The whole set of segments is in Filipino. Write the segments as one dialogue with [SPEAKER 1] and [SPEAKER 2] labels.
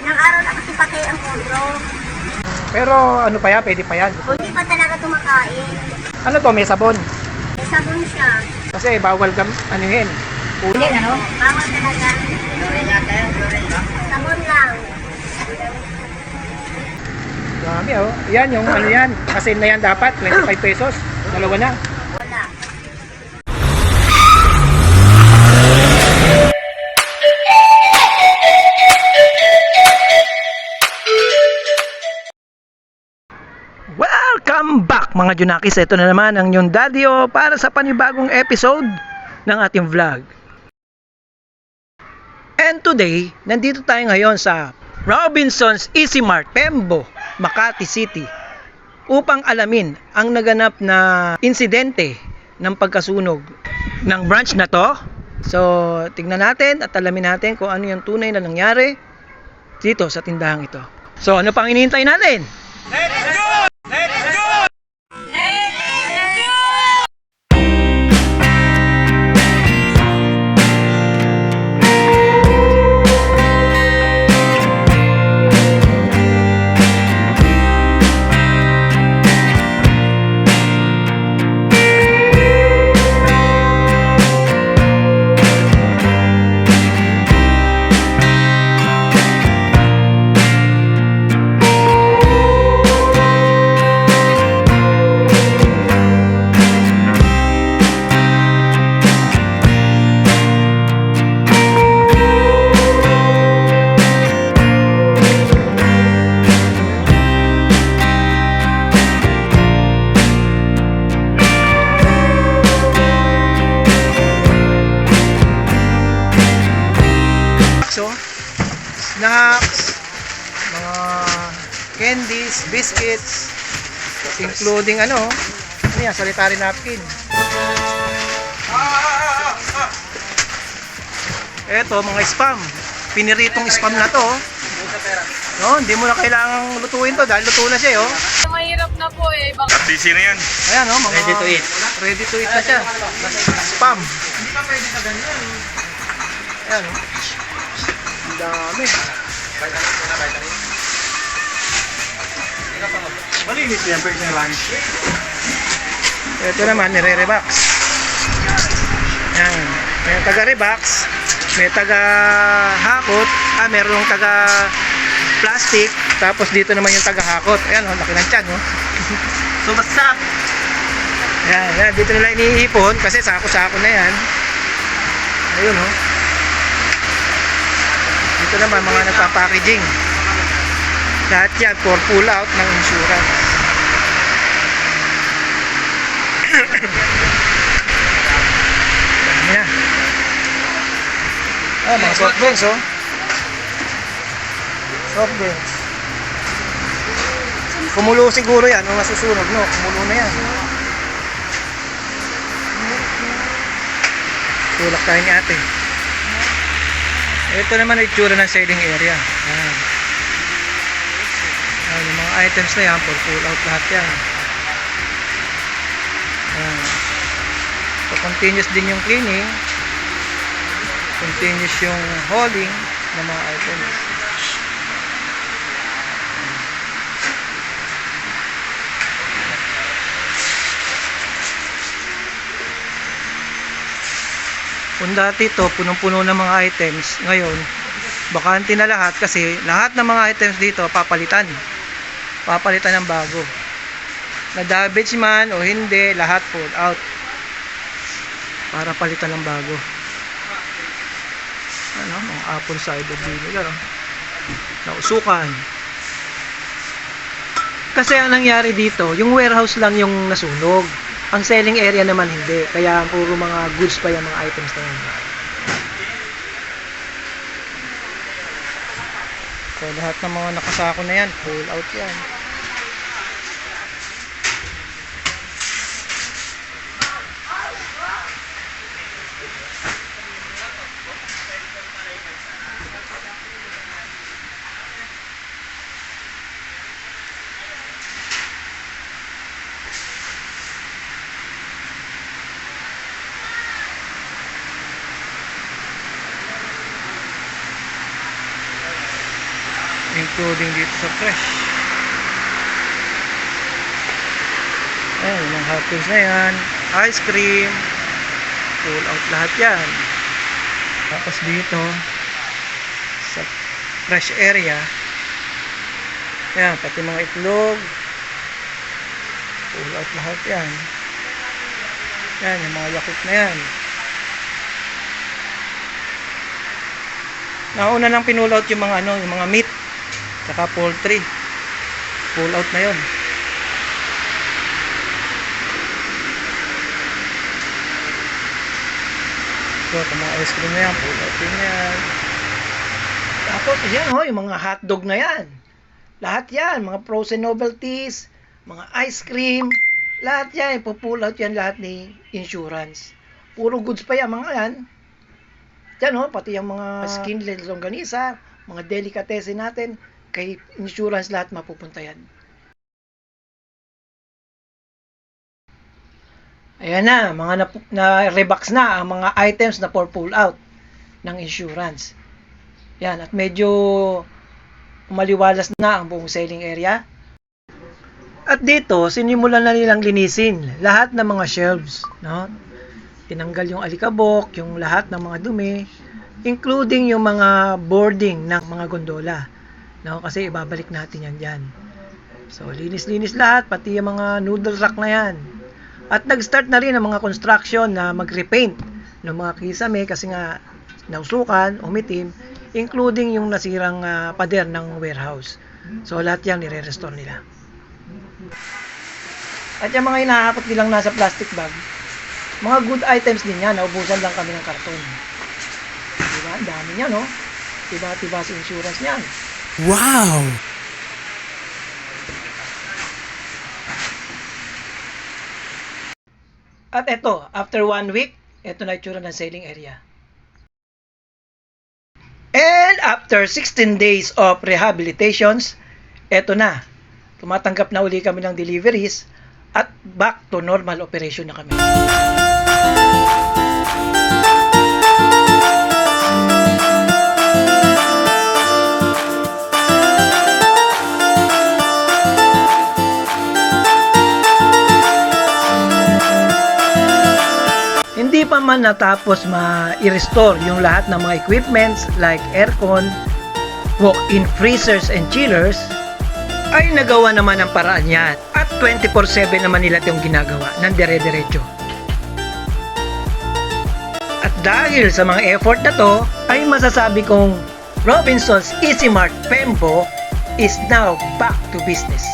[SPEAKER 1] Ilang araw na kasi patay ang ulo.
[SPEAKER 2] Pero ano pa yan? Pwede pa yan.
[SPEAKER 1] Hindi pa talaga tumakain.
[SPEAKER 2] Ano to? May sabon.
[SPEAKER 1] May sabon siya.
[SPEAKER 2] Kasi bawal ano yun.
[SPEAKER 1] Hindi, ano? Bawal talaga. Sabon lang.
[SPEAKER 2] Dami oh. Yan yung ano yan. Kasi na yan dapat. 25 pesos. Dalawa na.
[SPEAKER 1] Wala.
[SPEAKER 2] Welcome back mga Junakis. Ito na naman ang inyong daddy para sa panibagong episode ng ating vlog. And today, nandito tayo ngayon sa Robinsons Easy Mart, Pembo, Makati City upang alamin ang naganap na insidente ng pagkasunog ng branch na to. So, tignan natin at alamin natin kung ano yung tunay na nangyari dito sa tindahang ito. So, ano pang hinihintay natin? Snacks, mga candies, biscuits, including ano yan, sanitary napkin. Eto, mga spam. Piniritong spam na to. No, hindi mo na kailangang lutuin to dahil luto na siya, oh.
[SPEAKER 3] Mahirap na po eh. Baka
[SPEAKER 4] Sisi na yan.
[SPEAKER 2] Ayan, oh, mga
[SPEAKER 4] Ready to eat.
[SPEAKER 2] Ready to eat na siya. Spam. Ayan, oh. Ang dami.
[SPEAKER 4] Malinis yan, pwede na lang.
[SPEAKER 2] Ito naman, nire-rebox. Ayan. May taga-rebox, may taga-hakot, merong taga-plastic, tapos dito naman yung taga-hakot. Ayan, oh, laki ng tiyan, oh.
[SPEAKER 4] So, what's up?
[SPEAKER 2] Ayan, dito nila iniipon kasi sako-sako na yan. Ayun, oh. Dito naman, mga nagpa-packaging. Lahat yan for pull out ng insurance. Ayan. Mga soft drinks, oh. Soft drinks. Kumulo siguro yan, o masusunog, no? Kumulo na yan. Tulak tayo ni ate. Ito naman ang itsura ng selling area. Ayan. Ayan, yung mga items na yan, for pull out lahat yan. Ayan. So, continuous din yung cleaning. Continuous yung hauling ng mga items. Kung dati ito, punong-puno ng mga items, ngayon, bakante na lahat kasi lahat ng mga items dito, papalitan. Papalitan ng bago. Na-damage man o hindi, lahat pull out. Para palitan ng bago. Ano, mga apple cider vinegar, oh. Nausukan. Kasi ang nangyari dito, yung warehouse lang yung nasunog. Ang selling area naman hindi. Kaya puro mga goods pa yung mga items na yan. So lahat ng mga nakasako na yan, pull out yan. including dito sa fresh. Ayan, yung hot dogs na yan, ice cream, pull out lahat yan. Tapos dito sa fresh area, ayan, pati mga itlog, pull out lahat yan. Yan, yung mga Yakult na yan. Nauna nang pinull out yung mga yung mga meat, saka poultry. Pull out na yon. So, itong mga ice cream na yan, pull out din yan. Tapos, yan yung mga hotdog na yan. Lahat yan, mga frozen novelties, mga ice cream, lahat yan, ipo-pull out yan lahat ni insurance. Puro goods pa yan, mga yan. Yan pati yung mga skinless longganisa, mga delicatessen natin, kay insurance lahat mapupunta yan. Ayan na, mga na-rebox na ang mga items na for pull out ng insurance. Yan, at medyo maliwalas na ang buong selling area. At dito, sinimulan na nilang linisin lahat ng mga shelves, no? Tinanggal yung alikabok, yung lahat ng mga dumi, including yung mga boarding ng mga gondola, no? Kasi ibabalik natin yan dyan. So, linis-linis lahat, pati yung mga noodle rack na yan. At nag-start na rin ang mga construction na mag-repaint ng mga kisame kasi nga nausukan, umitim, including yung nasirang pader ng warehouse. So, lahat yan nire-restore nila. At yung mga hinahapot nilang nasa plastic bag, mga good items din yan, naubusan lang kami ng karton. Diba? Ang dami niya, no? Tiba-tiba sa insurance niyan.
[SPEAKER 5] Wow!
[SPEAKER 2] At eto, after 1 week, eto na itsura ng selling area. And after 16 days of rehabilitations, eto na. Tumatanggap na uli kami ng deliveries at back to normal operation na kami. Hindi pa man natapos ma-restore yung lahat ng mga equipments like aircon, walk-in freezers and chillers, ay nagawa naman ang paraan yan. At 24/7 naman nila itong ginagawa ng dire-diretso. At dahil sa mga effort na to, ay masasabi kong Robinsons Easy Mart Pembo is now back to business.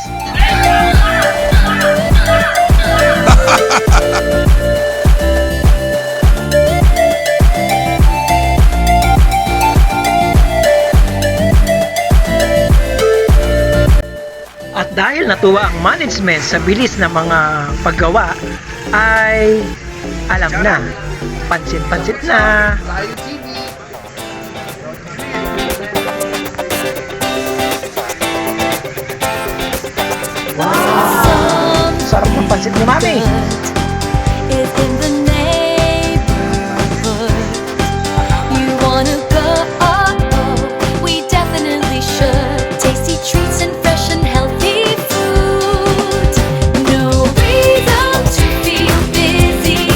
[SPEAKER 2] At dahil natuwa ang management sa bilis ng mga paggawa, ay alam na, pansit-pansit na. Wow! Sarap ng pansit ni Mami!
[SPEAKER 6] Is in the neighborhood. You wanna go? We definitely should. Tasty treats and fresh and healthy food. No reason to feel busy.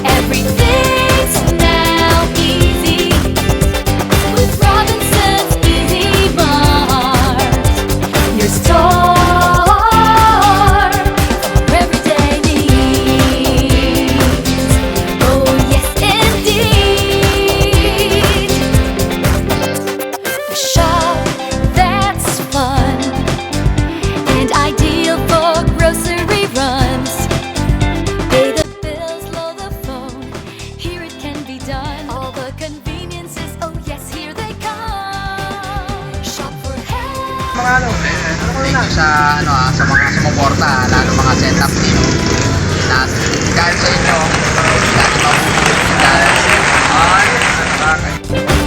[SPEAKER 6] Everything's now easy with Robinsons Easy Mart. Your store.
[SPEAKER 2] Mga ano
[SPEAKER 7] Thank you sa sa mga sumuporta, lalo mga setup team. Lahat dahil sa inyo, dahil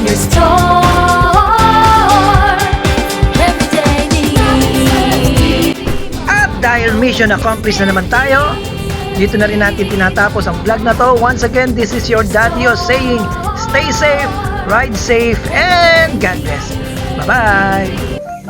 [SPEAKER 6] Your store, everyday needs.
[SPEAKER 2] At dahil mission accomplished na naman tayo, dito na rin natin tinatapos ang vlog na to. Once again, this is your Daddy saying, stay safe, ride safe, and God bless. Bye-bye!